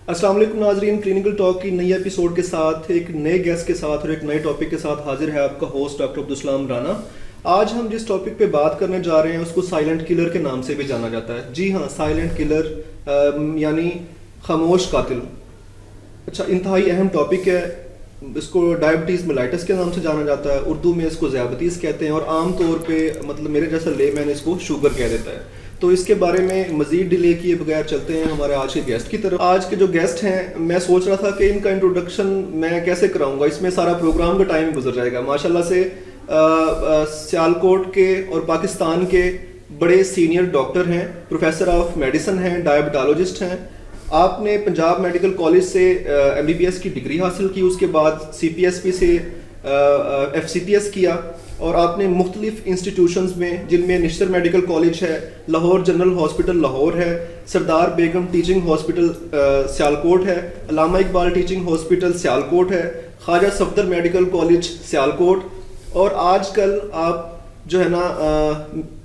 अस्सलाम वालेकुम नाजरीन, क्लिनिकल टॉक की नई एपिसोड के साथ एक नए गेस्ट के साथ और एक नए टॉपिक के साथ हाजिर है आपका होस्ट डॉक्टर अब्दुल राना। आज हम जिस टॉपिक पे बात करने जा रहे हैं उसको साइलेंट किलर के नाम से भी जाना जाता है। जी हाँ, साइलेंट किलर यानी खामोश कातिल। अच्छा, इंतहाई अहम टॉपिक है। इसको डायबिटीज़ मेलाइटिस के नाम से जाना जाता है, उर्दू में इसको ज़ियाबतीस कहते हैं और आम तौर पे मतलब मेरे जैसा लेमैन इसको शुगर कह देता है। तो इसके बारे में मज़ीद डिले किए बगैर चलते हैं हमारे आज के गेस्ट की तरफ। आज के जो गेस्ट हैं, मैं सोच रहा था कि इनका इंट्रोडक्शन मैं कैसे कराऊंगा, इसमें सारा प्रोग्राम का टाइम गुजर जाएगा। माशाल्लाह से सियालकोट के और पाकिस्तान के बड़े सीनियर डॉक्टर हैं, प्रोफेसर ऑफ मेडिसिन हैं, डायबिटोलॉजिस्ट हैं। आपने पंजाब मेडिकल कॉलेज से MBBS की डिग्री हासिल की, उसके बाद CPSP से FCPS किया और आपने मुख्तलिफ इंस्टीट्यूशंस में, जिनमें निश्तर मेडिकल कॉलेज है, लाहौर जनरल हॉस्पिटल लाहौर है, सरदार बेगम टीचिंग हॉस्पिटल सियालकोट है, अल्लामा इकबाल टीचिंग हॉस्पिटल सियालकोट है, ख्वाजा सफदर मेडिकल कॉलेज सियालकोट, और आजकल आप जो है ना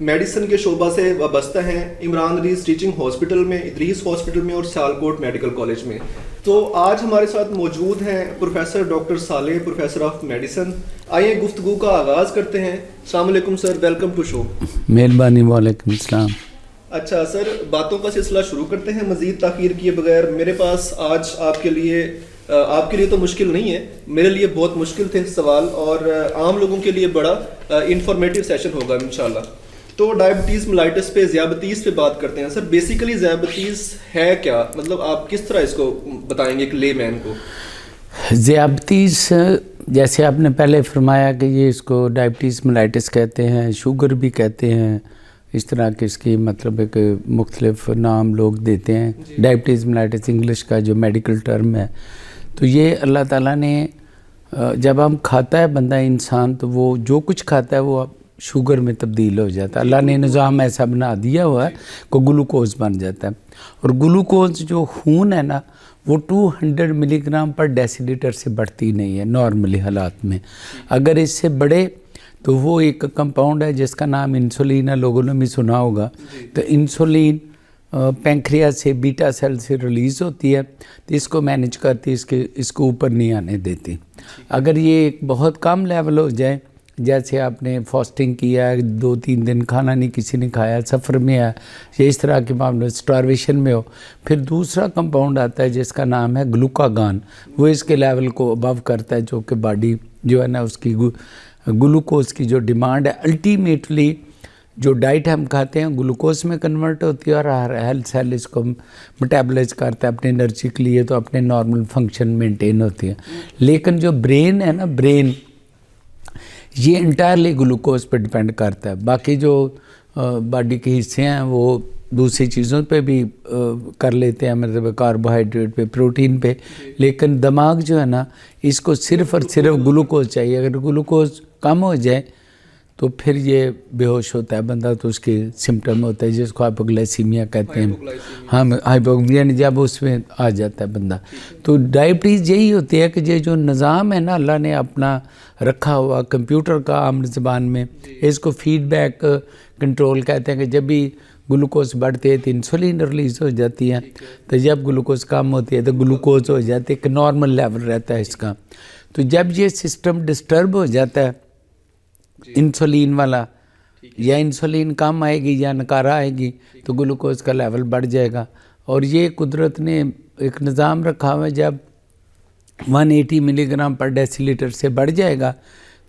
मेडिसिन के शोबा से वाबस्ता हैं इमरान रीस टीचिंग हॉस्पिटल में, इदरीस हॉस्पिटल में और सियालकोट मेडिकल कॉलेज में। तो आज हमारे साथ मौजूद हैं professor doctor Saleh, professor of medicine. आइए गुफ्तगू का आगाज़ करते हैं। अस्सलाम वालेकुम सर, वेलकम टू शो। मेहरबानी, वालेकुम सलाम। अच्छा सर, बातों का सिलसिला शुरू करते हैं मज़ीद ताख़ीर किए बगैर। मेरे पास आज आपके लिए तो मुश्किल नहीं है, मेरे लिए बहुत मुश्किल थे सवाल, और आम लोगों के लिए बड़ा इंफॉर्मेटिव सेशन होगा इंशाल्लाह। तो डायबिटीज़ मेलाइटिस पे, ज़ियाबतीस पे बात करते हैं। सर, बेसिकली ज़ियाबतीस है क्या, मतलब आप किस तरह इसको बताएंगे एक लेमैन को? ज़ियाबतीस, जैसे आपने पहले फरमाया कि ये इसको डायबिटीज़ मेलाइटिस कहते हैं, शुगर भी कहते हैं, इस तरह के इसकी मतलब एक मुख्तलिफ नाम लोग देते हैं। डायबिटीज़ मेलाइटिस इंग्लिश का जो मेडिकल टर्म है, तो ये अल्लाह ताला ने जब हम खाता है बंदा इंसान, तो वो जो कुछ खाता है वो शुगर में तब्दील हो जाता है। अल्लाह ने निज़ाम ऐसा बना दिया हुआ है को ग्लूकोज बन जाता है। और ग्लूकोज जो खून है ना, वो 200 मिलीग्राम पर डेसीलीटर से बढ़ती नहीं है नॉर्मली हालात में। अगर इससे बढ़े तो वो एक कंपाउंड है जिसका नाम इंसुलिन है, लोगों ने भी सुना होगा। तो इंसुलिन पैंक्रियास से, बीटा सेल से रिलीज़ होती है, तो इसको मैनेज करती है, इसको ऊपर नहीं आने देती। अगर ये एक बहुत कम लेवल हो जाए, जैसे आपने फास्टिंग किया है, 2-3 दिन खाना नहीं किसी ने खाया, सफ़र में है, या इस तरह के मामले स्टारवेशन में हो, फिर दूसरा कंपाउंड आता है जिसका नाम है ग्लूकागान। वो इसके लेवल को अबव करता है, जो कि बॉडी जो है ना उसकी ग्लूकोज की जो डिमांड है, अल्टीमेटली जो डाइट हम खाते हैं ग्लूकोज में कन्वर्ट होती है और हर हेल्थ सेल इसको मेटाबलाइज करता है अपने एनर्जी के लिए, तो अपने नॉर्मल फंक्शन मेंटेन होती है। लेकिन जो ब्रेन है ना, ब्रेन ये इंटायरली ग्लूकोज पर डिपेंड करता है। बाकी जो बॉडी के हिस्से हैं वो दूसरी चीज़ों पे भी कर लेते हैं, मतलब कार्बोहाइड्रेट पे, प्रोटीन पे, लेकिन दिमाग जो है ना, इसको सिर्फ़ और सिर्फ ग्लूकोज चाहिए। अगर ग्लूकोज कम हो जाए तो फिर ये बेहोश होता है बंदा, तो उसके सिम्टम होता है जिसको हाइपोग्लाइसीमिया कहते हैं। हाँ, हाइपोग्लाइसीमिया जब उसमें आ जाता है बंदा। तो डायबिटीज़ यही होती है कि ये जो निज़ाम है ना अल्लाह ने अपना रखा हुआ कंप्यूटर का, आम ज़बान में इसको फीडबैक कंट्रोल कहते हैं, कि जब भी ग्लूकोज बढ़ती है तो इंसुलिन रिलीज़ हो जाती है, तो जब ग्लूकोज कम होती है तो ग्लूकोज हो जाती है, एक नॉर्मल लेवल रहता है इसका। तो जब ये सिस्टम डिस्टर्ब हो जाता है इंसुलिन वाला, या इंसुलिन कम आएगी या नकारा आएगी, तो ग्लूकोज का लेवल बढ़ जाएगा। और ये कुदरत ने एक निज़ाम रखा हुआ है, जब 180 मिलीग्राम पर डेसीलीटर से बढ़ जाएगा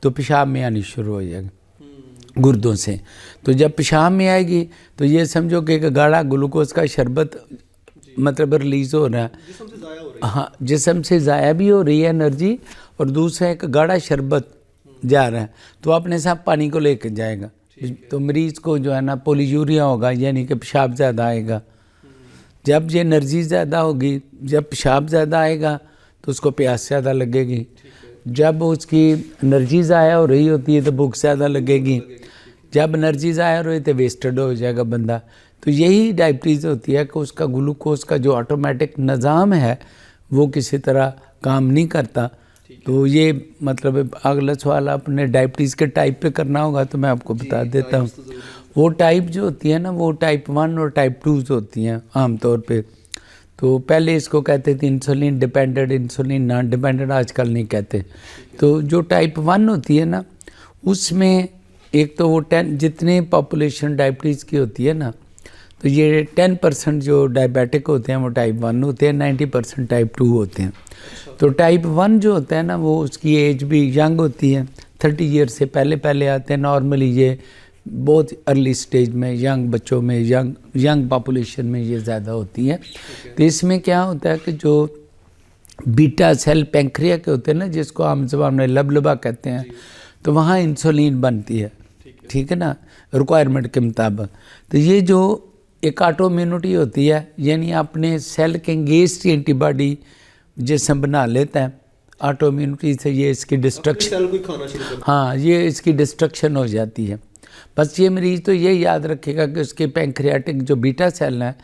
तो पेशाब में आनी शुरू हो जाएगी गुर्दों से। तो जब पेशाब में आएगी तो ये समझो कि एक गाढ़ा ग्लूकोज का शरबत मतलब रिलीज़ हो रहा है, हाँ, जिस्म से ज़ाया भी हो रही है एनर्जी, और दूसरा एक गाढ़ा शरबत जा रहा है, तो अपने साथ पानी को लेकर जाएगा। तो मरीज़ को जो है ना पोलीयूरिया होगा, यानी कि पेशाब ज़्यादा आएगा। जब ये एनर्जी ज़्यादा होगी, जब पेशाब ज़्यादा आएगा तो उसको प्यास ज़्यादा लगेगी। जब उसकी एनर्जी ज़ाया हो रही होती है तो भूख ज़्यादा लगेगी। जब एनर्जी ज़ाया हो रही है तो वेस्टेड हो जाएगा बंदा। तो यही डायबिटीज़ होती है कि उसका ग्लूकोज का जो ऑटोमेटिक निज़ाम है वो किसी तरह काम नहीं करता। तो ये मतलब अगला सवाल आपने डायबिटीज़ के टाइप पे करना होगा तो मैं आपको बता देता हूँ। वो टाइप जो होती है ना, वो टाइप 1 और टाइप 2 होती हैं आम तौर पे। तो पहले इसको कहते थे insulin dependent, insulin non dependent, आजकल नहीं कहते। तो जो टाइप 1 होती है ना, उसमें एक तो वो 10 जितने पॉपुलेशन डायबिटीज़ की होती है ना, तो ये 10% जो डायबिटिक होते हैं वो टाइप 1 होते हैं, 90% टाइप 2 होते हैं। तो टाइप 1 जो होता है ना, वो उसकी एज भी यंग होती है, 30 ईयर से पहले पहले आते हैं नॉर्मली। ये बहुत अर्ली स्टेज में यंग बच्चों में, यंग पॉपुलेशन में ये ज़्यादा होती है। तो इसमें क्या होता है कि जो बीटा सेल पैंक्रिया के होते हैं ना, जिसको आम ज़बान में लबलबा कहते हैं, तो वहाँ इंसुलिन बनती है, ठीक है ना, रिक्वायरमेंट के मुताबिक। तो ये जो एक ऑटोइम्यूनिटी होती है, यानी अपने सेल के अगेंस्ट एंटीबॉडी जिसम बना लेता है, ऑटोइम्यूनिटी से ये इसकी डिस्ट्रक्शन, हाँ, ये इसकी डिस्ट्रक्शन हो जाती है। बस ये मरीज़ तो ये याद रखेगा कि उसके पैंक्रियाटिक जो बीटा सेल हैं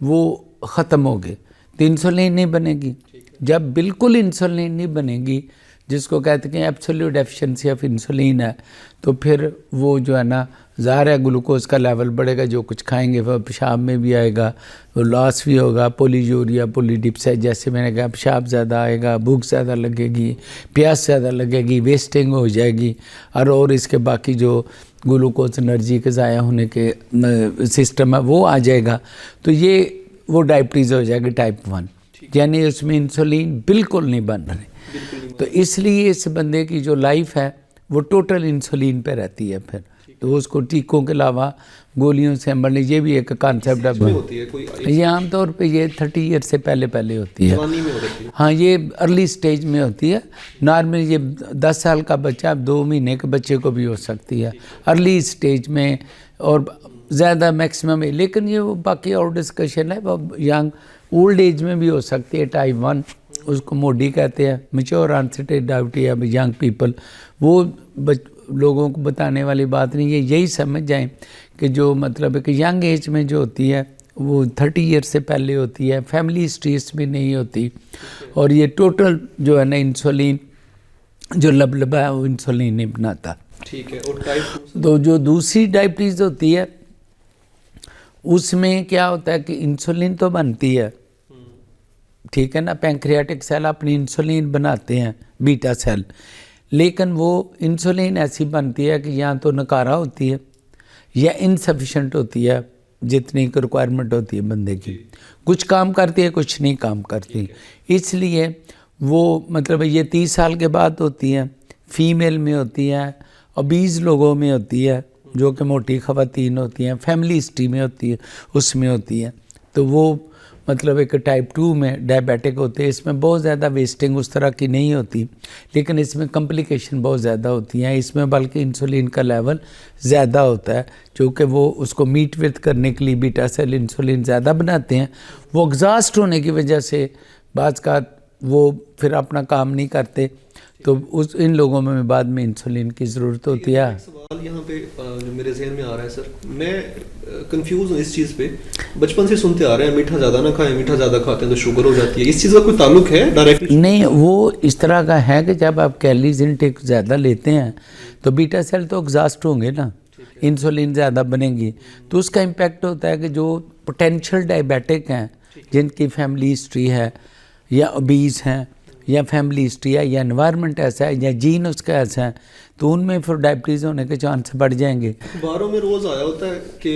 वो ख़त्म हो गए, तो इंसुलिन नहीं बनेगी। जब बिल्कुल इंसुलिन नहीं बनेगी, जिसको कहते हैं एब्सोल्यूट डेफिशिएंसी ऑफ इंसुलिन है, तो फिर वो जो है ना, ज़ाहिर है ग्लूकोज का लेवल बढ़ेगा, जो कुछ खाएंगे वह पेशाब में भी आएगा, वो लॉस भी होगा, पोलीयूरिया, पोलीडिप्साइड, जैसे मैंने कहा, पेशाब ज़्यादा आएगा, भूख ज़्यादा लगेगी, प्यास ज़्यादा लगेगी, वेस्टिंग हो जाएगी, और इसके बाकी जो ग्लूकोज एनर्जी के ज़ाया होने के सिस्टम है वो आ जाएगा। तो ये वो डायबिटीज़ हो जाएगी टाइप 1, यानी उसमें इंसुलिन बिल्कुल नहीं बन रही। तो इसलिए इस बंदे की जो लाइफ है वो टोटल इंसुलिन पे रहती है। फिर तो उसको टीकों के अलावा गोलियों से मरने, ये भी एक कॉन्सेप्ट है। ये आमतौर पे ये 30 ईयर से पहले पहले होती है, हाँ, ये अर्ली स्टेज में होती है। नॉर्मली ये 10 साल का बच्चा, 2 महीने के बच्चे को भी हो सकती है अर्ली स्टेज में, और ज़्यादा मैक्सिमम है। लेकिन ये वो बाकी और डिस्कशन है, वो यंग ओल्ड एज में भी हो सकती है टाइप 1, उसको मोडी कहते हैं, मैच्योर ऑनसेट डायबिटीज है, यंग पीपल। वो लोगों को बताने वाली बात नहीं है, यही समझ जाएं कि जो मतलब है कि यंग एज में जो होती है वो 30 ईयर से पहले होती है, फैमिली स्ट्रेस में नहीं होती, और ये टोटल जो है ना इंसुलिन जो लबलबा है वो इंसुलिन नहीं बनाता, ठीक है। और टाइप तो जो दूसरी डायबिटीज़ होती है उसमें क्या होता है कि इंसुलिन तो बनती है, ठीक है ना, पैंक्रियाटिक सेल अपनी इंसुलिन बनाते हैं, बीटा सेल, लेकिन वो इंसुलिन ऐसी बनती है कि या तो नकारा होती है या इनसफिशेंट होती है, जितनी की रिक्वायरमेंट होती है बंदे की, कुछ काम करती है, कुछ नहीं काम करती। इसलिए वो मतलब ये 30 साल के बाद होती है, फीमेल में होती है, ओबीज लोगों में होती है, जो कि मोटी ख़वातीन होती हैं, फैमिली हिस्ट्री में होती है, उसमें होती है। तो वो मतलब एक टाइप 2 में डायबिटिक होते हैं, इसमें बहुत ज़्यादा वेस्टिंग उस तरह की नहीं होती, लेकिन इसमें कॉम्प्लिकेशन बहुत ज़्यादा होती हैं। इसमें बल्कि इंसुलिन का लेवल ज़्यादा होता है, क्योंकि वो उसको मीट विथ करने के लिए बीटा सेल इंसुलिन ज़्यादा बनाते हैं। वो एग्जॉस्ट होने की वजह से बाज़ का वो फिर अपना काम नहीं करते, तो उस इन लोगों में बाद में इंसुलिन की ज़रूरत होती है। सवाल यहाँ पे जो मेरे जहन में आ रहा है सर, मैं कंफ्यूज हूँ इस चीज़ पे। बचपन से सुनते आ रहे हैं मीठा ज़्यादा ना खाएं, मीठा ज़्यादा खाते हैं तो शुगर हो जाती है, इस चीज़ का कोई ताल्लुक है डायरेक्टली? नहीं, वो इस तरह का है कि जब आप कैलोरीज इनटेक ज़्यादा लेते हैं तो बीटा सेल तो एग्जॉस्ट होंगे ना, इंसुलिन ज़्यादा बनेगी, तो उसका इम्पेक्ट होता है कि जो पोटेंशियल डायबिटिक हैं, जिनकी फैमिली हिस्ट्री है या ओबीज हैं या फैमिली हिस्ट्री है या एनवायरनमेंट ऐसा है या जीन उसका ऐसा है, तो उनमें फिर डायबिटीज़ होने के चांस बढ़ जाएंगे। अखबारों में रोज़ आया होता है कि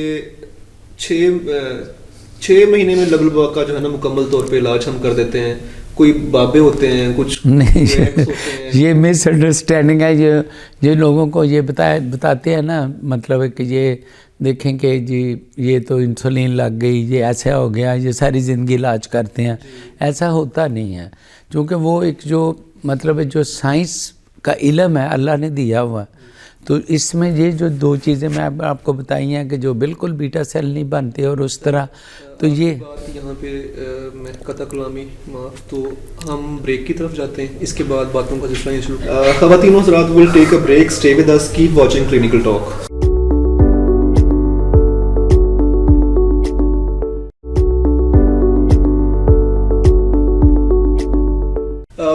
6 महीने में लबलबा का जो है ना मुकम्मल तौर पे इलाज हम कर देते हैं। कोई बाबे होते हैं, कुछ नहीं, ये मिसअंडरस्टैंडिंग है। ये लोगों को ये बताते हैं ना, मतलब है कि ये देखें कि जी ये तो इंसुलिन लग गई, ये ऐसा हो गया, ये सारी ज़िंदगी इलाज करते हैं, ऐसा होता नहीं है। क्योंकि वो एक जो मतलब है जो साइंस का इल्म है अल्लाह ने दिया हुआ, तो इसमें ये जो 2 चीज़ें मैं आपको बताई हैं कि जो बिल्कुल बीटा सेल नहीं बनते और उस तरह, तो ये बात यहाँ पे मैं कता कलामी माफ, तो हम ब्रेक की तरफ जाते हैं, इसके बाद बातों का सिलसिला शुरू। ख़वातीन और हज़रात, will take a break, stay with us, keep watching clinical talk.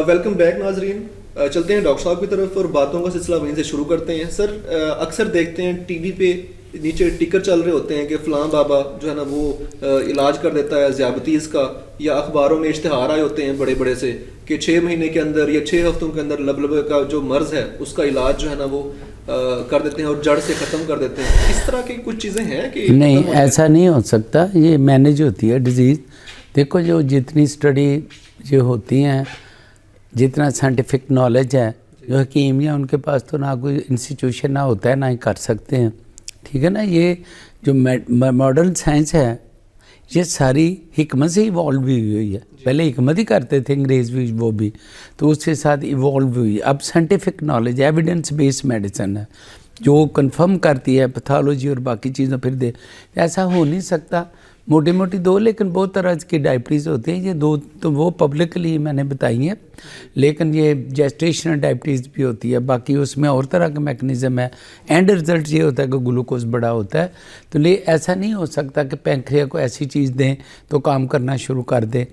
Welcome back नाजरीन। चलते हैं डॉक्टर साहब की तरफ और बातों का सिलसिला वहीं से शुरू करते हैं। सर, अक्सर देखते हैं टीवी पे नीचे टिकर चल रहे होते हैं कि फलां बाबा जो है ना वो इलाज कर देता है ज़ियाबतीज़ का, या अखबारों में इश्तिहार आए होते हैं बड़े बड़े से कि 6 महीने के अंदर या 6 हफ्तों के अंदर लबलब का जो मर्ज़ है उसका इलाज जो है ना वो कर देते हैं और जड़ से ख़त्म कर देते हैं। इस तरह की कुछ चीज़ें हैं कि नहीं, ऐसा नहीं हो सकता। ये मैनेज होती है डिज़ीज़। देखो, जो जितनी स्टडी जो होती हैं, जितना साइंटिफिक नॉलेज है, जो हकीम या उनके पास तो ना कोई इंस्टीट्यूशन ना होता है ना ही कर सकते हैं, ठीक है ना। ये जो मॉडर्न साइंस है ये सारी हिकमत से इवॉल्व भी हुई है। पहले हिकमत ही करते थे अंग्रेज़ भी, वो भी तो उसके साथ इवॉल्व हुई। अब scientific knowledge, evidence based medicine है जो कंफर्म करती है पैथोलॉजी और बाकी चीज़ें। फिर दे ऐसा हो नहीं सकता। मोटी मोटी दो, लेकिन बहुत तरह की डायबिटीज़ होती हैं। ये दो तो वो पब्लिकली मैंने बताई हैं, लेकिन ये जेस्टेशनल डायबिटीज़ भी होती है। बाकी उसमें और तरह का मैकेनिज़्म है। एंड रिजल्ट ये होता है कि ग्लूकोज बड़ा होता है। तो ले ऐसा नहीं हो सकता कि पैंक्रिया को ऐसी चीज़ दें तो काम करना शुरू कर दे।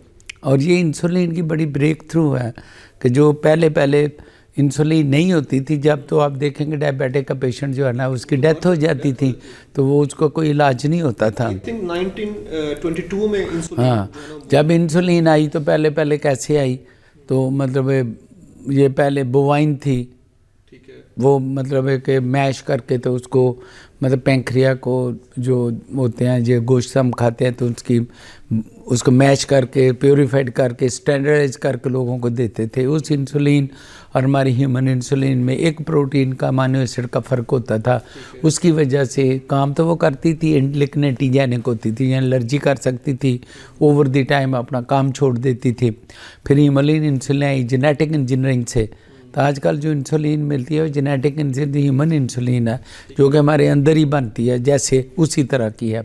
और ये इंसुलिन की बड़ी ब्रेक थ्रू है कि जो पहले इंसुलिन नहीं होती थी जब, तो आप देखेंगे डायबिटिक का पेशेंट जो है ना उसकी डेथ हो जाती थी, तो वो उसको कोई इलाज नहीं होता था। 1922 में इंसुलिन, हाँ, जब इंसुलिन आई तो पहले कैसे आई, तो मतलब ये पहले बोवाइन थी, ठीक है, वो मतलब है कि मैश करके तो उसको मतलब पैंक्रिया को जो होते हैं जो गोश्त हम खाते हैं तो उसको मैश करके प्योरीफाइड करके स्टैंडर्डाइज करके लोगों को देते थे। उस इंसुलिन और हमारी ह्यूमन इंसुलिन में एक प्रोटीन का अमीनो एसिड का फ़र्क होता था। उसकी वजह से काम तो वो करती थी, लेकिन एंटीजेनिक होती थी, यानी एलर्जी कर सकती थी, ओवर द टाइम अपना काम छोड़ देती थी। फिर ह्यूमन इंसुलिन आई जेनेटिक इंजीनियरिंग से, तो आजकल जो इंसुलिन मिलती है वो जेनेटिक इंसुलिन ह्यूमन इंसुलिन है जो कि हमारे अंदर ही बनती है, जैसे उसी तरह की है।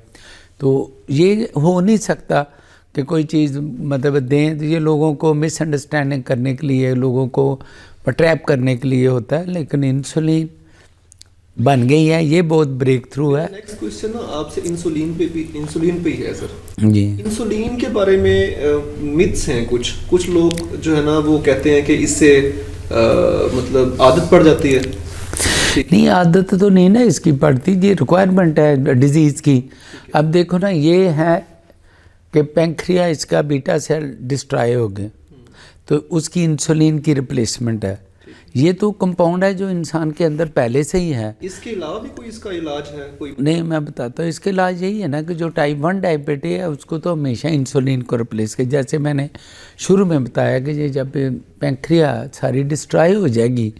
तो ये हो नहीं सकता कि कोई चीज़ मतलब दें, तो ये लोगों को मिसअंडरस्टैंडिंग करने के लिए, लोगों को ट्रैप करने के लिए होता है। लेकिन इंसुलिन बन गई है, ये बहुत ब्रेक थ्रू है। नेक्स्ट क्वेश्चन ना आपसे इंसुलिन पे ही है सर जी। इंसुलिन के बारे में मिथ्स हैं कुछ लोग जो है ना वो कहते हैं कि इससे मतलब आदत पड़ जाती है। नहीं, आदत तो नहीं ना इसकी पड़ती, ये रिक्वायरमेंट है डिजीज़ की। अब देखो ना, ये है कि पैंक्रिया इसका बीटा सेल डिस्ट्रॉय हो गए तो उसकी इंसुलिन की रिप्लेसमेंट है। ये तो कंपाउंड है जो इंसान के अंदर पहले से ही है। इसके अलावा भी कोई इसका इलाज है कोई? नहीं, मैं बताता हूँ। इसके इलाज यही है ना कि जो टाइप 1 डायबिटीज है उसको तो हमेशा इंसुलिन को रिप्लेस कर, जैसे मैंने शुरू में बताया कि ये जब पैंक्रिया सारी डिस्ट्रॉय हो जाएगी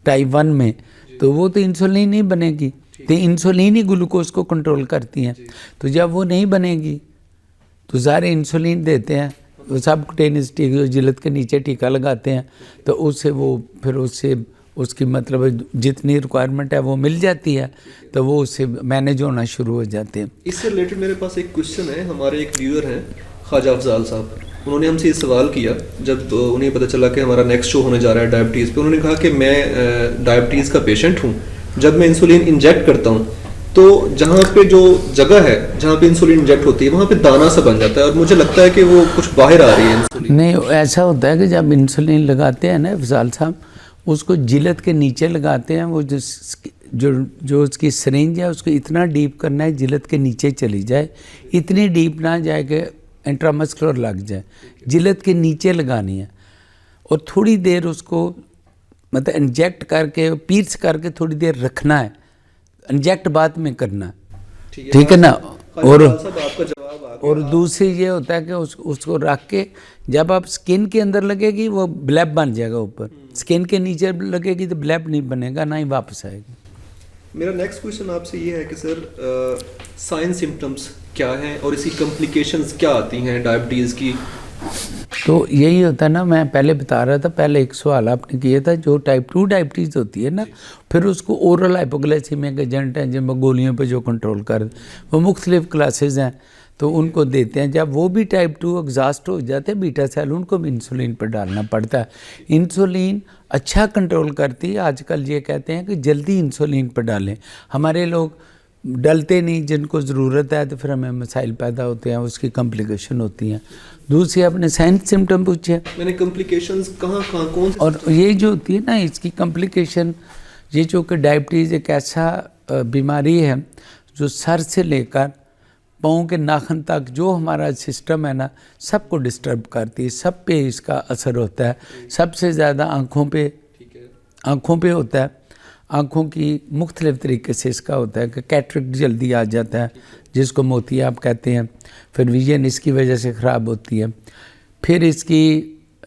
टाइप 1 में, तो वो तो इंसुलिन ही बनेगी। तो इंसुलिन ही ग्लूकोज को कंट्रोल करती हैं। तो जब वो नहीं बनेगी तो सारे इंसुलिन देते हैं, वो सब कुटेनियस टीका जो जिल्द के नीचे टीका लगाते हैं, तो उससे वो फिर उसकी मतलब जितनी रिक्वायरमेंट है वो मिल जाती है, तो वो उससे मैनेज होना शुरू हो जाते हैं। इससे रिलेटेड मेरे पास एक क्वेश्चन है। हमारे एक व्यूअर हैं ख्वाजा अफजाल साहब, उन्होंने हमसे ये सवाल किया जब उन्हें पता चला कि हमारा नेक्स्ट शो होने जा रहा है डायबिटीज़ पे। उन्होंने कहा कि मैं डायबिटीज़ का पेशेंट हूँ, जब मैं इंसुलिन इंजेक्ट करता हूँ तो जहाँ पे जो जगह है जहाँ पे इंसुलिन इंजेक्ट होती है वहाँ पे दाना सा बन जाता है और मुझे लगता है कि वो कुछ बाहर आ रही है इंसुलिन। नहीं, ऐसा होता है कि जब इंसुलिन लगाते हैं ना अफजाल साहब, उसको जिल्द के नीचे लगाते हैं। वो जो उसकी सिरिंज है उसको इतना डीप करना है जिल्द के नीचे चली जाए, इतनी डीप ना जाए कि इंट्रामस्कुलर लग जाए, जिल्द के नीचे लगानी है। और थोड़ी देर उसको मतलब इंजेक्ट करके पीर्स करके थोड़ी देर रखना है, इंजेक्ट बाद में करना, ठीक है ना। और दूसरी ये होता है कि उसको रख के जब आप स्किन के अंदर लगेगी वो ब्लैब बन जाएगा ऊपर, स्किन के नीचे लगेगी तो ब्लैब नहीं बनेगा, ना ही वापस आएगी। मेरा नेक्स्ट क्वेश्चन आपसे ये है कि सर साइन सिम्टम्स क्या हैं और इसकी कॉम्प्लिकेशंस क्या आती हैं डायबिटीज़ की? तो यही होता है ना, मैं पहले बता रहा था, पहले एक सवाल आपने किया था, जो टाइप 2 डायबिटीज़ होती है ना, फिर उसको ओरल हाइपोग्लाइसीमिक एजेंट हैं जिनमें गोलियों पे जो कंट्रोल कर, वो मुख्तलिफ क्लासेस हैं, तो उनको देते हैं। जब वो भी टाइप 2 एग्जॉस्ट हो जाते हैं बीटा सेल, उनको भी इंसुलिन पर डालना पड़ता है। इंसुलिन अच्छा कंट्रोल करती है। आजकल ये कहते हैं कि जल्दी इंसुलिन पर डालें, हमारे लोग डलते नहीं, जिनको ज़रूरत है, तो फिर हमें मसाइल पैदा होते हैं, उसकी कॉम्प्लिकेशन होती हैं। दूसरी आपने साइन सिम्टम पूछे, मैंने कॉम्प्लिकेशंस कहाँ कौन से? और ये जो होती है ना इसकी कॉम्प्लिकेशन, ये जो कि डायबिटीज़ एक ऐसा बीमारी है जो सर से लेकर पाँव के नाखून तक जो हमारा सिस्टम है ना, सबको डिस्टर्ब करती है, सब पे इसका असर होता है। सबसे ज़्यादा आँखों पे होता है। आँखों की मुख्तलिफ़ तरीके से इसका होता है कि कैटरेक्ट जल्दी आ जाता है, जिसको मोतियाब कहते हैं। फिर विजन इसकी वजह से ख़राब होती है। फिर इसकी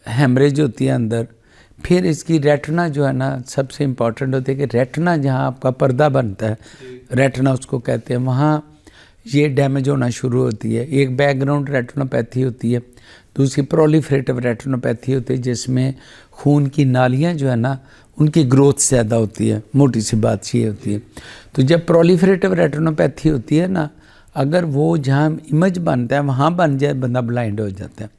हेमरेज होती है अंदर। फिर इसकी रेटिना जो है ना, सबसे इम्पॉर्टेंट होती है कि रेटिना जहाँ आपका पर्दा बनता है, रेटिना उसको कहते हैं, वहाँ ये डैमेज होना शुरू होती है। एक बैकग्राउंड रेटिनोपैथी होती है, दूसरी प्रोलिफरेटिव रेटिनोपैथी होती है, जिसमें खून की नालियाँ जो है ना, उनकी ग्रोथ ज़्यादा होती है। मोटी सी बात ये होती है। तो जब प्रोलिफरेटिव रेटिनोपैथी होती है ना, अगर वो जहाँ इमेज बनता है वहाँ बन जाए, बंदा ब्लाइंड हो जाता है।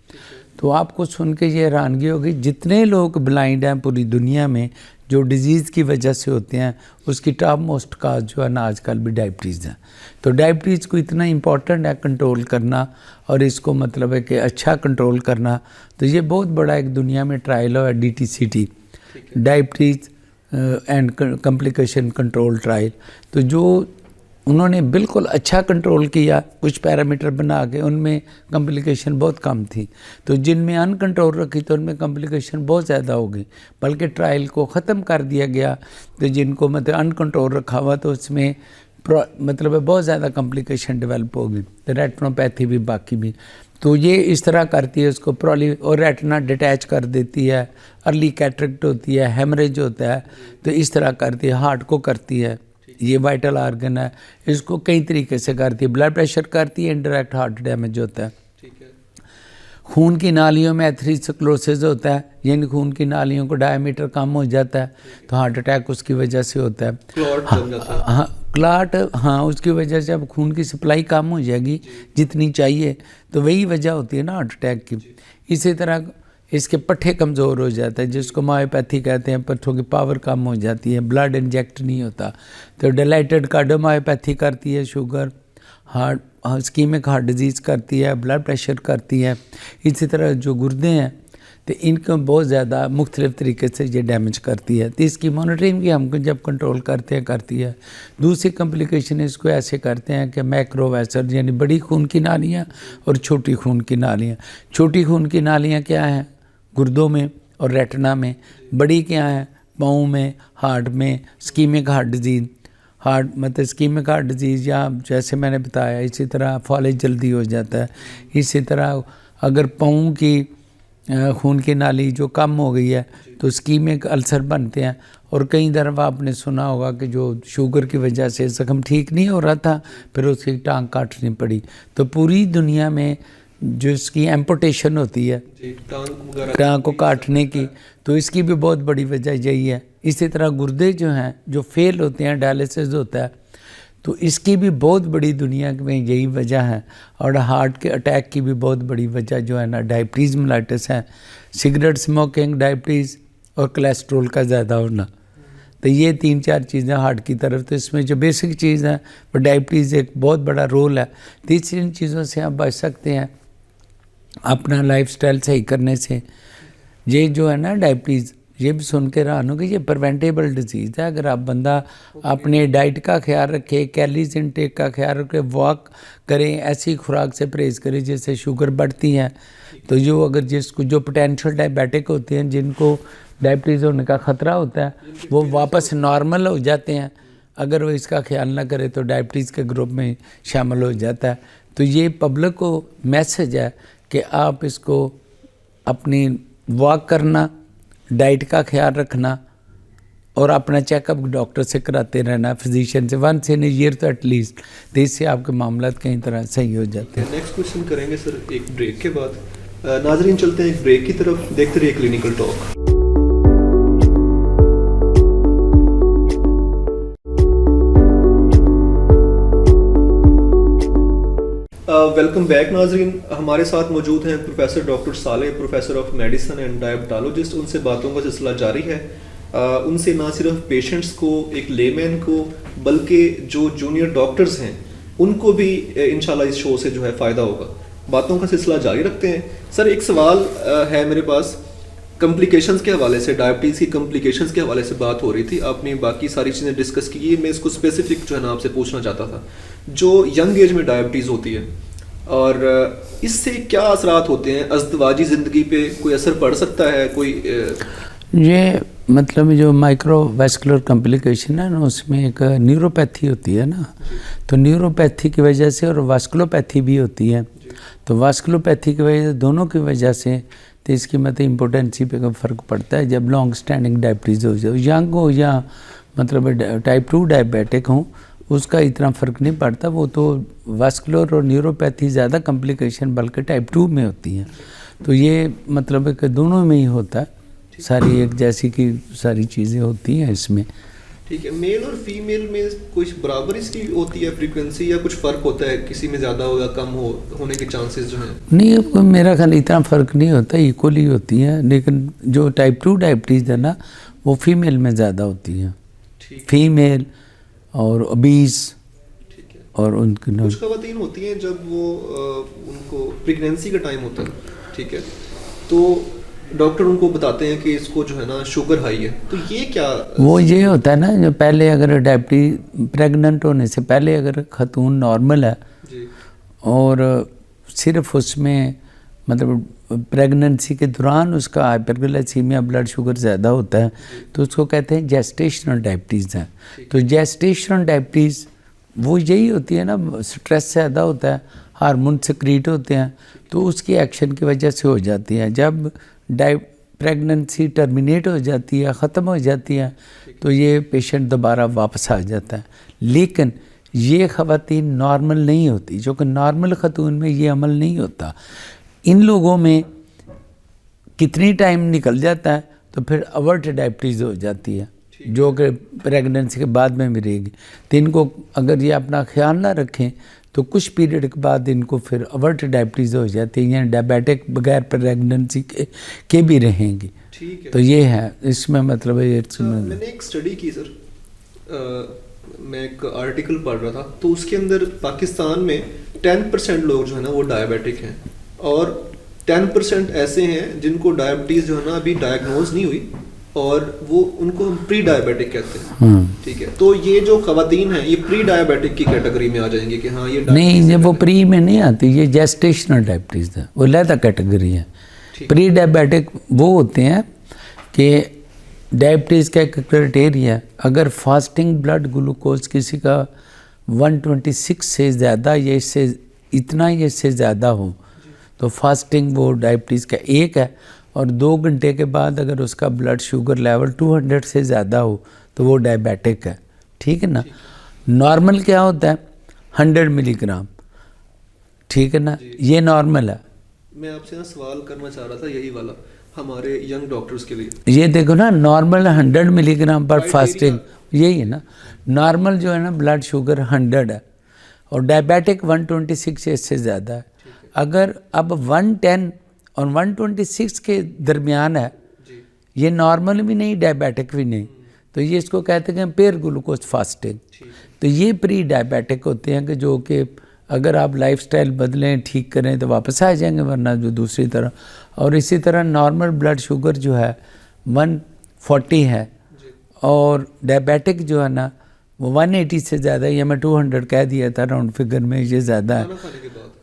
तो आपको सुन के ये हैरानगी होगी, जितने लोग ब्लाइंड हैं पूरी दुनिया में, जो डिज़ीज़ की वजह से होते हैं, उसकी टॉप मोस्ट काज जो है ना आजकल भी डायबिटीज़ है। तो डायबिटीज़ को इतना इम्पॉर्टेंट है कंट्रोल करना, और इसको मतलब है कि अच्छा कंट्रोल करना। तो ये बहुत बड़ा एक दुनिया में ट्रायल है, DTCT, diabetes and complication control trial. तो जो उन्होंने बिल्कुल अच्छा कंट्रोल किया, कुछ पैरामीटर बना के, उनमें कॉम्प्लिकेशन बहुत कम थी। तो जिनमें अनकंट्रोल रखी तो उनमें कॉम्प्लिकेशन बहुत ज़्यादा हो गई, बल्कि ट्रायल को ख़त्म कर दिया गया। तो जिनको मतलब अनकंट्रोल रखा हुआ, तो उसमें मतलब बहुत ज़्यादा कॉम्प्लिकेशन डेवलप हो गई। तो रेटिनोपैथी भी, बाकी भी। तो ये इस तरह करती है उसको और रेटिना डिटैच कर देती है, अर्ली कैटरेक्ट होती है, हेमरेज होता है। तो इस तरह करती है, हार्ट को करती है, ये वाइटल आर्गन है, इसको कई तरीके से करती है। ब्लड प्रेशर करती है, इंडायरेक्ट हार्ट डैमेज होता है। खून की नालियों में एथेरोस्क्लेरोसिस होता है, यानी खून की नालियों को डायमीटर कम हो जाता है, तो हार्ट अटैक उसकी वजह से होता है। क्लॉट, हाँ, उसकी वजह से अब खून की सप्लाई कम हो जाएगी जितनी चाहिए, तो वही वजह होती है ना हार्ट अटैक की। इसी तरह इसके पट्टे कमज़ोर हो जाता है, जिसको मायोपैथी कहते हैं, पट्टों की पावर कम हो जाती है, ब्लड इंजेक्ट नहीं होता। तो डायलेटेड कार्डियोमायोपैथी करती है, sugar, heart, ischaemic heart disease करती है, ब्लड प्रेशर करती है। इसी तरह जो गुर्दे हैं, तो इनको बहुत ज़्यादा मुख्तलिफ़ तरीके से ये डैमेज करती है। तो इसकी मॉनिटरिंग भी हम जब कंट्रोल करते हैं करती है। दूसरी कॉम्प्लिकेशन इसको ऐसे करते हैं कि मैक्रोवैसल, यानी बड़ी खून की नालियाँ और छोटी खून की नालियाँ। छोटी खून की नालियाँ क्या हैं? गुर्दों में और रेटिना में। बड़ी क्या है? पाँव में, हार्ट में, इस्कीमिक हार्ट डिजीज़, हार्ट मतलब इस्कीमिक हार्ट डिजीज़, या जैसे मैंने बताया, इसी तरह फॉलेज जल्दी हो जाता है। इसी तरह अगर पाँव की खून की नाली जो कम हो गई है, तो इस्कीमिक अल्सर बनते हैं। और कई दफ़ा आपने सुना होगा कि जो शुगर की वजह से ज़ख्म ठीक नहीं हो रहा था, फिर उसकी टांग काटनी पड़ी। तो पूरी दुनिया में जो इसकी एम्पुटेशन होती है टांग को काटने की, तो इसकी भी बहुत बड़ी वजह यही है। इसी तरह गुर्दे जो हैं, जो फेल होते हैं, डायलिसिस होता है, तो इसकी भी बहुत बड़ी दुनिया में यही वजह है। और हार्ट के अटैक की भी बहुत बड़ी वजह जो है ना, डायबिटीज़ मेलाइटिस है, सिगरेट स्मोकिंग, डायबिटीज़ और कोलेस्ट्रॉल का ज़्यादा होना। तो ये 3-4 चीज़ें हार्ट की तरफ। तो इसमें जो बेसिक चीज़ है, वो डायबिटीज़ एक बहुत बड़ा रोल है। तो इन चीज़ों से आप बच सकते हैं अपना लाइफस्टाइल सही करने से। ये जो है ना डायबिटीज़, ये भी सुन के हैरान हो कि ये प्रिवेंटेबल डिजीज़ है। अगर आप बंदा अपने डाइट का ख्याल रखे, कैलोरीज इनटेक का ख्याल रखे, वॉक करें, ऐसी खुराक से परहेज़ करें जिससे शुगर बढ़ती है, तो जो अगर जिसको जो पोटेंशियल डायबिटिक होते हैं, जिनको डायबिटीज़ होने का ख़तरा होता है, वो वापस नॉर्मल हो जाते हैं। अगर वो इसका ख्याल ना करे तो डायबिटीज़ के ग्रुप में शामिल हो जाता है। तो ये पब्लिक को मैसेज है कि आप इसको अपनी वॉक करना, डाइट का ख्याल रखना, और अपना चेकअप डॉक्टर से कराते रहना, फिजिशियन से, 1 ईयर तो एटलीस्ट। तो इससे आपके मामला कई तरह सही हो जाते हैं। नेक्स्ट क्वेश्चन करेंगे सर एक ब्रेक के बाद। नाजरीन, चलते हैं एक ब्रेक की तरफ, देखते रहिए क्लिनिकल टॉक। वेलकम बैक नाजरीन। हमारे साथ मौजूद हैं प्रोफेसर डॉक्टर साले, professor of medicine and diabetologist. उनसे बातों का सिलसिला जारी है। उनसे ना सिर्फ पेशेंट्स को, एक लेमैन को, बल्कि जो जूनियर डॉक्टर्स हैं उनको भी इंशाल्लाह इस शो से जो है फ़ायदा होगा। बातों का सिलसिला जारी रखते हैं। सर, एक सवाल है मेरे पास कॉम्प्लिकेशंस के हवाले से, डायबिटीज़ की कॉम्प्लिकेशंस के हवाले से बात हो रही थी, आपने बाकी सारी चीज़ें डिस्कस की। मैं इसको स्पेसिफिक जो है ना आपसे पूछना चाहता था, जो यंग एज में डायबिटीज़ होती है और इससे क्या असरात होते हैं, अज़दवाजी ज़िंदगी पे कोई असर पड़ सकता है कोई? ये मतलब जो माइक्रोवैस्कुलर कॉम्प्लिकेशन है ना, उसमें एक न्यूरोपैथी होती है ना, तो न्यूरोपैथी की वजह से और वास्कुलोपैथी भी होती है। तो वास्कुलोपैथी की वजह से, दोनों की वजह से, तो इसकी मतलब इम्पोर्टेंसी पे का फ़र्क पड़ता है। जब लॉन्ग स्टैंडिंग डायबिटीज़ हो जाए, यंग हो या मतलब टाइप 2 डायबिटिक हो, उसका इतना फ़र्क नहीं पड़ता। वो तो वास्कुलर और न्यूरोपैथी ज़्यादा कॉम्प्लिकेशन बल्कि टाइप 2 में होती हैं। तो ये मतलब कि दोनों में ही होता है, सारी एक जैसी की सारी चीज़ें होती हैं इसमें। ठीक है, मेल और फीमेल में कुछ बराबर इसकी होती है फ्रीक्वेंसी, या कुछ फ़र्क होता है, किसी में ज़्यादा हो या कम होने के चांसेस जो हैं? नहीं, मेरा ख्याल इतना फ़र्क नहीं होता, इक्वली होती है। लेकिन जो टाइप 2 डायबिटीज़ है ना, वो फीमेल में ज़्यादा होती है, फीमेल और ओबीस। ठीक है। और उनकी कुछ ख़वातीन होती हैं जब वो उनको प्रेगनेंसी का टाइम होता है, ठीक है, तो डॉक्टर उनको बताते हैं कि इसको जो है ना शुगर हाई है, तो ये क्या? वो ये होता है ना, जो पहले अगर डायबिटीज प्रेग्नेंट होने से पहले अगर खतून नॉर्मल है जी। और सिर्फ उसमें मतलब प्रेगनेंसी के दौरान उसका हाइपरग्लाइसीमिया, ब्लड शुगर ज़्यादा होता है, तो उसको कहते हैं जेस्टेशनल डायबिटीज़ है। तो जेस्टेशनल डायबिटीज़ वो यही होती है ना, स्ट्रेस ज़्यादा होता है, हार्मोन सिक्रीट होते हैं, तो उसकी एक्शन की वजह से हो जाती है। जब प्रेगनेंसी टर्मिनेट हो जाती है, ख़त्म हो जाती है, तो ये पेशेंट दोबारा वापस आ जाता है। लेकिन ये ख़वातीन नॉर्मल नहीं होती, जो कि नॉर्मल खतून में ये अमल नहीं होता। इन लोगों में कितनी टाइम निकल जाता है तो फिर अवर्ट डायबिटीज़ हो जाती है, जो कि प्रेगनेंसी के बाद में भी रहेगी। तो इनको अगर ये अपना ख्याल ना रखें तो कुछ पीरियड के बाद इनको फिर अवर्ट डायबिटीज़ हो जाती है, यानी डायबिटिक बगैर प्रेगनेंसी के भी रहेंगी। ठीक है। तो ये है इसमें मतलब ये मैंने एक स्टडी की सर, मैं एक आर्टिकल पढ़ रहा था, तो उसके अंदर पाकिस्तान में 10% लोग जो है ना वो डायबिटिक हैं, और 10% ऐसे हैं जिनको डायबिटीज़ जो है ना अभी डायग्नोज नहीं हुई, और वो उनको हम प्री डायबिटिक कहते हैं। ठीक है, तो ये जो खवातीन हैं ये प्री डायबिटिक की कैटेगरी में आ जाएंगे कि हाँ ये नहीं, ये वो प्री में नहीं आती, ये जेस्टेशनल डायबिटीज़ है, वो अलग कैटेगरी है। प्री डायबिटिक वो होते हैं कि डायबिटीज़ का एक क्राइटेरिया, अगर फास्टिंग ब्लड ग्लूकोज किसी का 126 से ज़्यादा या इससे इतना या इससे ज़्यादा हो तो फास्टिंग वो डायबिटीज़ का एक है, और 2 घंटे के बाद अगर उसका ब्लड शुगर लेवल 200 से ज़्यादा हो तो वो डायबिटिक है। ठीक है ना। नॉर्मल क्या होता है? 100 मिलीग्राम, ठीक है ना, ये नॉर्मल है। मैं आपसे ना सवाल करना चाह रहा था यही वाला हमारे यंग डॉक्टर्स के लिए। ये देखो ना, नॉर्मल 100 मिलीग्राम पर फास्टिंग, यही है ना। नॉर्मल जो है ना ब्लड शुगर 100 है, और डायबिटिक 126 से ज़्यादा है। अगर अब 110 और 126 के दरमियान है, ये नॉर्मल भी नहीं, डायबिटिक भी नहीं, तो ये इसको कहते हैं पेयर ग्लूकोज फास्टिंग। तो ये प्री डायबिटिक होते हैं कि जो कि अगर आप लाइफस्टाइल बदलें, ठीक करें तो वापस आ जाएंगे, वरना जो दूसरी तरह। और इसी तरह नॉर्मल ब्लड शुगर जो है 140 है, और डायबिटिक जो है ना वो 180 से ज़्यादा है, या मैं 200 कह दिया था राउंड फिगर में, ये ज़्यादा है।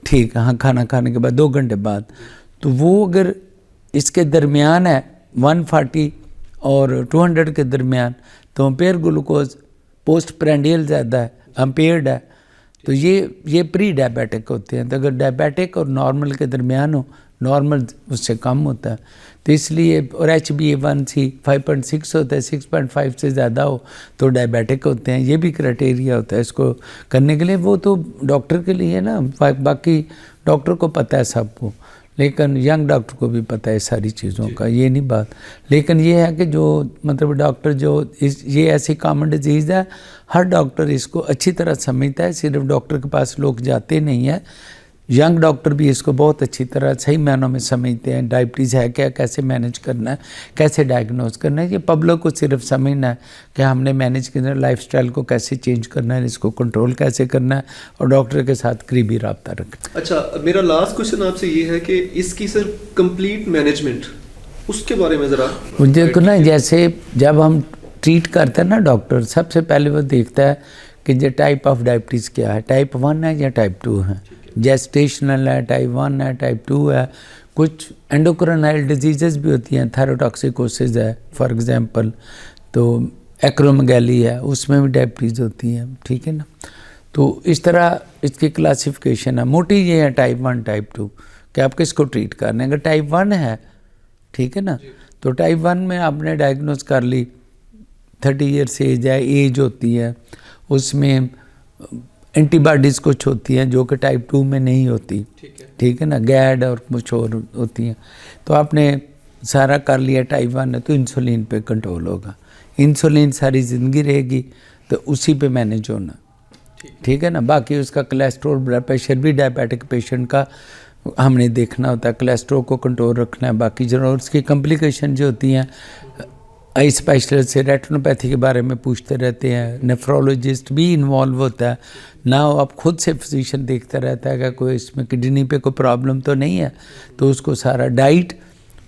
ठीक है, हाँ, खाना खाने के बाद 2 घंटे बाद। तो वो अगर इसके दरमियान है 140 और 200 के दरमियान, तो अम्पेयर ग्लूकोज पोस्ट प्रेंडियल ज़्यादा है, अम्पेयर्ड है, तो ये प्री डायबिटिक होते हैं। तो अगर डायबिटिक और नॉर्मल के दरमियान हो, नॉर्मल उससे कम होता है, तो इसलिए। और HbA1c 5.6 होता है, 6.5 से ज़्यादा हो तो डायबिटिक होते हैं। ये भी क्राइटेरिया होता है इसको करने के लिए। वो तो डॉक्टर के लिए है ना, बाकी डॉक्टर को पता है सबको, लेकिन यंग डॉक्टर को भी पता है सारी चीज़ों का, ये नहीं बात। लेकिन ये है कि जो मतलब डॉक्टर जो ये ऐसी कॉमन डिजीज़ है, हर डॉक्टर इसको अच्छी तरह समझता है, सिर्फ डॉक्टर के पास लोग जाते नहीं हैं, यंग डॉक्टर भी इसको बहुत अच्छी तरह सही मायनों में समझते हैं। डायबिटीज़ है क्या, कैसे मैनेज करना है, कैसे डायग्नोज करना है, ये पब्लिक को सिर्फ समझना है कि हमने मैनेज करना है, लाइफस्टाइल को कैसे चेंज करना है, इसको कंट्रोल कैसे करना है, और डॉक्टर के साथ करीबी रब्ता रखना। अच्छा, मेरा लास्ट क्वेश्चन आपसे ये है कि इसकी सर कंप्लीट मैनेजमेंट उसके बारे में ज़रा देखो ना, जैसे जब हम ट्रीट करते हैं ना, डॉक्टर सबसे पहले वो देखता है कि जो टाइप ऑफ डायबिटीज़ क्या है, टाइप 1 है या टाइप 2 है, जेस्टेशनल है, टाइप 1 है, टाइप 2 है। कुछ एंडोक्राइनल डिजीज़ भी होती हैं, थायरोटॉक्सिकोसिस है फॉर एग्जांपल, तो एक्रोमेगैली है, उसमें भी डायबिटीज़ होती है, ठीक है ना। तो इस तरह इसकी क्लासिफिकेशन है। मोटी ये है टाइप 1 टाइप 2 कि आप किसको ट्रीट करने। अगर टाइप 1 है, ठीक है ना, तो टाइप 1 में आपने डायग्नोज कर ली, 30 ईयर्स एज है, एज होती है, उसमें एंटीबॉडीज़ कुछ होती हैं जो कि टाइप 2 में नहीं होती, ठीक है ना, गैड और कुछ और होती हैं। तो आपने सारा कर लिया, टाइप 1 है तो इंसुलिन पे कंट्रोल होगा, इंसुलिन सारी ज़िंदगी रहेगी, तो उसी पे मैनेज होना, ठीक है ना। बाकी उसका कोलेस्ट्रॉल, ब्लड प्रेशर भी डायबिटिक पेशेंट का हमने देखना होता है, कोलेस्ट्रॉल को कंट्रोल रखना है। बाकी जो उसकी कॉम्प्लिकेशन जो होती हैं, आई स्पेशलिस्ट से रेटिनोपैथी के बारे में पूछते रहते हैं, नेफ्रोलॉजिस्ट भी इन्वॉल्व होता है ना, अब खुद से फिजिशियन देखता रहता है कि कोई इसमें किडनी पे कोई प्रॉब्लम तो नहीं है, तो उसको सारा डाइट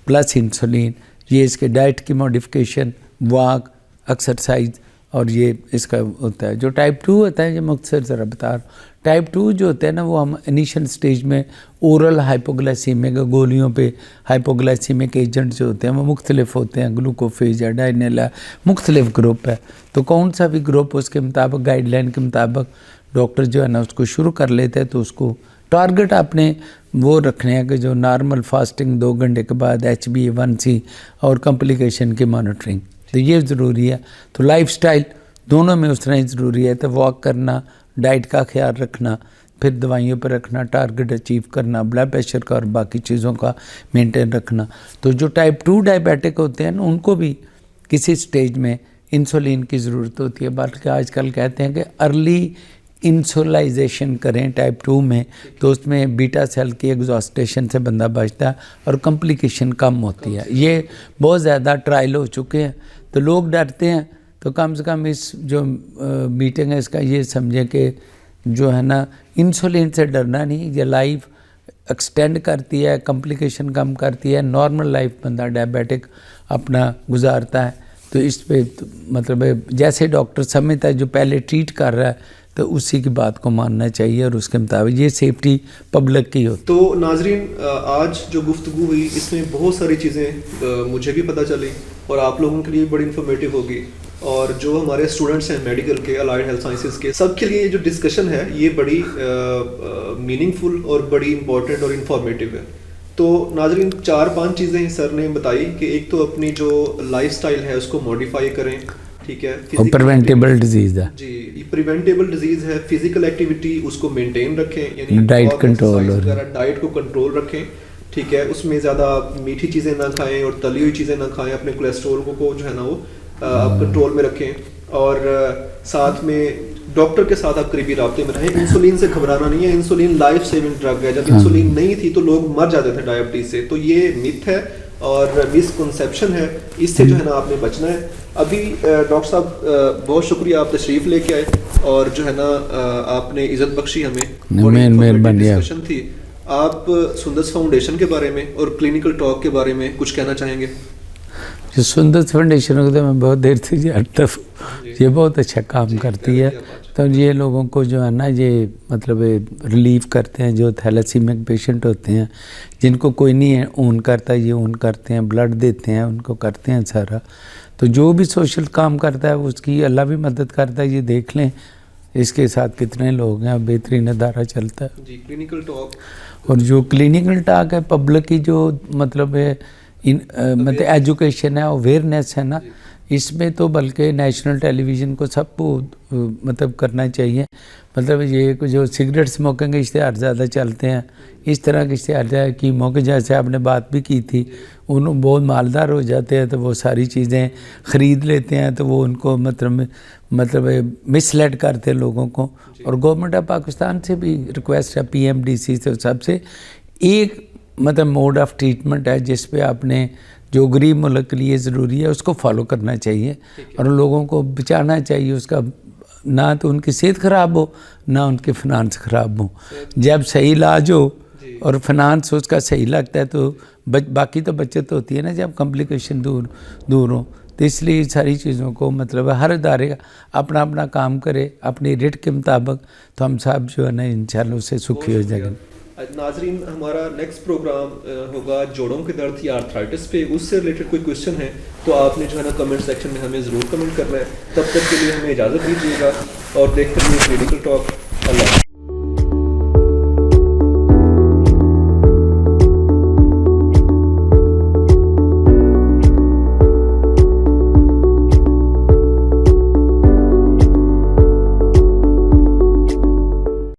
प्लस इंसुलिन, ये इसके डाइट की मॉडिफिकेशन, वॉक, एक्सरसाइज, और ये इसका होता है। जो टाइप 2 होता है, ये मुख्तसर ज़रा बता रहा हूँ, टाइप 2 जो होता है ना, वो हम इनिशियल स्टेज में ओरल हाइपोग्लाइसीमिक गोलियों पे हाइपोग्लाइसीमिक एजेंट जो होते हैं वो मुख्तलिफ होते हैं, ग्लूकोफेज या डाइनेला, मुख्तलिफ ग्रुप है। तो कौन सा भी ग्रुप उसके मुताबिक, गाइडलाइन के मुताबिक डॉक्टर जो है ना उसको शुरू कर लेते हैं। तो उसको टारगेट आपने वो रखने हैं कि जो नॉर्मल फास्टिंग 2 घंटे के बाद HbA1c और कॉम्प्लिकेशन की मॉनिटरिंग, तो ये ज़रूरी है। तो लाइफस्टाइल दोनों में उस तरह ही ज़रूरी है, तो वॉक करना, डाइट का ख्याल रखना, फिर दवाइयों पर रखना, टारगेट अचीव करना, ब्लड प्रेशर का और बाकी चीज़ों का मेंटेन रखना। तो जो टाइप 2 डायबिटिक होते हैं ना, उनको भी किसी स्टेज में इंसुलिन की ज़रूरत होती है। बल्कि आजकल कहते हैं कि अर्ली इंसुलाइजेशन करें टाइप 2 में, तो उसमें बीटा सेल की एग्जॉस्टेशन से बंदा बचता है और कॉम्प्लिकेशन कम होती है। ये बहुत ज़्यादा ट्रायल हो चुके हैं, तो लोग डरते हैं। तो कम से कम इस जो मीटिंग है इसका ये समझें कि जो है ना, इंसुलिन से डरना नहीं, ये लाइफ एक्सटेंड करती है, कॉम्प्लिकेशन कम करती है, नॉर्मल लाइफ बंदा डायबिटिक अपना गुजारता है। तो इस पे मतलब जैसे डॉक्टर समझता है जो पहले ट्रीट कर रहा है, तो उसी की बात को मानना चाहिए और उसके मुताबिक ये सेफ्टी पब्लिक की होती है। तो नाजरीन, आज जो गुफ्तगू हुई इसमें बहुत सारी चीज़ें मुझे भी पता चली और आप लोगों के लिए बड़ी इन्फॉर्मेटिव होगी, और जो हमारे स्टूडेंट्स हैं मेडिकल के, अलाइड हेल्थ साइंसेज के, सबके लिए ये जो डिस्कशन है ये बड़ी मीनिंगफुल और बड़ी इंपॉर्टेंट और इन्फॉर्मेटिव है। तो नाजरीन, 4-5 चीज़ें सर ने बताई कि एक तो अपनी जो लाइफस्टाइल है उसको मॉडिफाई करें, ठीक है, और प्रिवेंटेबल डिजीज़ है जी, ये प्रिवेंटेबल डिजीज़ है। फिजिकल एक्टिविटी उसको मेंटेन रखें, यानी डाइट कंट्रोल और डाइट को कंट्रोल रखें, ठीक है, उसमें ज़्यादा मीठी चीज़ें ना खाएं और तली हुई चीज़ें ना खाएं, अपने कोलेस्ट्रॉल को जो है ना वो आप कंट्रोल में रखें, और साथ में डॉक्टर के साथ आप करीबी राब्ते में रहें। इंसुलिन से घबराना नहीं है, इंसुलिन लाइफ सेविंग ड्रग है। जब इंसुलिन नहीं थी तो लोग मर जाते थे डायबिटीज से, तो ये मिथ है और मिसकंसेप्शन है, इससे जो है ना आपने बचना है। अभी डॉक्टर साहब बहुत शुक्रिया, आप तशरीफ लेके आए और जो है ना आपने इज्जत बख्शी हमें, डिस्कशन थी। आप सुंदस फाउंडेशन के बारे में और क्लिनिकल टॉक के बारे में कुछ कहना चाहेंगे? जो सुंदस फाउंडेशन होता है, मैं बहुत देर से जानता हूँ, ये बहुत अच्छा काम करती है। तो ये लोगों को जो है ना ये मतलब रिलीव करते हैं, जो थैलेसीमिक पेशेंट होते हैं जिनको कोई नहीं है ओन करता, ये ओन करते हैं, ब्लड देते हैं, उनको करते हैं सारा। तो जो भी सोशल काम करता है उसकी अल्लाह भी मदद करता है। ये देख लें इसके साथ कितने लोग हैं, बेहतरीन अदारा चलता है जी। क्लिनिकल टॉक, और जो क्लिनिकल टॉक है पब्लिक की जो मतलब है मतलब एजुकेशन है, अवेयरनेस है ना, इसमें तो बल्कि नेशनल टेलीविज़न को सबको मतलब करना चाहिए। मतलब ये जो सिगरेट स्मोकिंग के इश्तेहार ज़्यादा चलते हैं, इस तरह के इश्तेहार है कि मौके जैसे आपने बात भी की थी, उन बहुत मालदार हो जाते हैं तो वो सारी चीज़ें ख़रीद लेते हैं, तो वो उनको मतलब मिसलेड करते हैं लोगों को। और गवर्नमेंट ऑफ पाकिस्तान से भी रिक्वेस्ट है, PMDC से, सबसे एक मतलब मोड ऑफ ट्रीटमेंट है जिस पे आपने जो गरीब मुल्क के लिए ज़रूरी है उसको फॉलो करना चाहिए और लोगों को बचाना चाहिए। उसका ना तो उनकी सेहत ख़राब हो ना उनके फिनांस ख़राब हो। जब सही इलाज हो और फिनांस उसका सही लगता है तो बाकी तो बचत होती है ना जब कॉम्प्लिकेशन दूर हो। तो इसलिए सारी चीज़ों को मतलब हर इदारे अपना अपना काम करे अपनी रेट के मुताबिक, तो हम सब जो है ना इंशाल्लाह उससे सुखी हो जाएंगे। नाजरीन, हमारा नेक्स्ट प्रोग्राम होगा जोड़ों के दर्द या आर्थराइटिस पे, उससे रिलेटेड कोई क्वेश्चन है तो आपने जो है ना कमेंट सेक्शन में हमें ज़रूर कमेंट करना है। तब तक के लिए हमें इजाज़त दीजिएगा और देखते रहिए मेडिकल टॉक। अल्लाह।